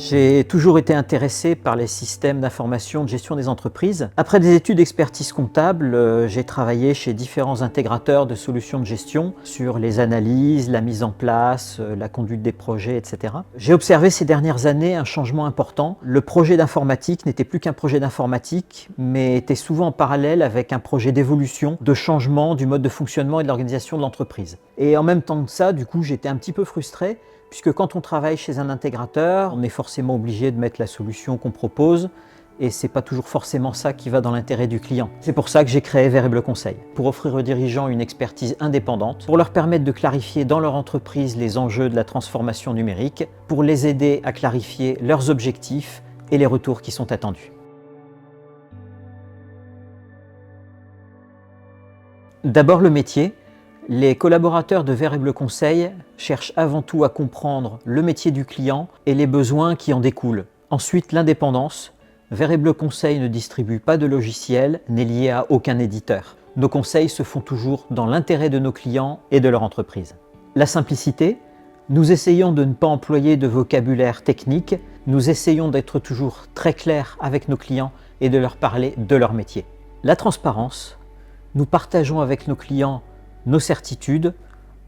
J'ai toujours été intéressé par les systèmes d'information de gestion des entreprises. Après des études d'expertise comptable, j'ai travaillé chez différents intégrateurs de solutions de gestion sur les analyses, la mise en place, la conduite des projets, etc. J'ai observé ces dernières années un changement important. Le projet d'informatique n'était plus qu'un projet d'informatique, mais était souvent en parallèle avec un projet d'évolution, de changement du mode de fonctionnement et de l'organisation de l'entreprise. Et en même temps que ça, du coup, j'étais un petit peu frustré, puisque quand on travaille chez un intégrateur, on est forcément obligé de mettre la solution qu'on propose, et c'est pas toujours forcément ça qui va dans l'intérêt du client. C'est pour ça que j'ai créé Variable Conseil, pour offrir aux dirigeants une expertise indépendante, pour leur permettre de clarifier dans leur entreprise les enjeux de la transformation numérique, pour les aider à clarifier leurs objectifs et les retours qui sont attendus. D'abord le métier. Les collaborateurs de Variable Conseil cherchent avant tout à comprendre le métier du client et les besoins qui en découlent. Ensuite, l'indépendance. Variable Conseil ne distribue pas de logiciel, n'est lié à aucun éditeur. Nos conseils se font toujours dans l'intérêt de nos clients et de leur entreprise. La simplicité. Nous essayons de ne pas employer de vocabulaire technique. Nous essayons d'être toujours très clairs avec nos clients et de leur parler de leur métier. La transparence. Nous partageons avec nos clients nos certitudes,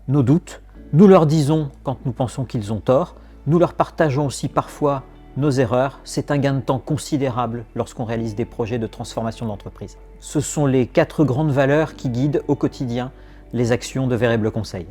nos doutes, nous leur disons quand nous pensons qu'ils ont tort, nous leur partageons aussi parfois nos erreurs. C'est un gain de temps considérable lorsqu'on réalise des projets de transformation d'entreprise. Ce sont les 4 grandes valeurs qui guident au quotidien les actions de Variable Conseil.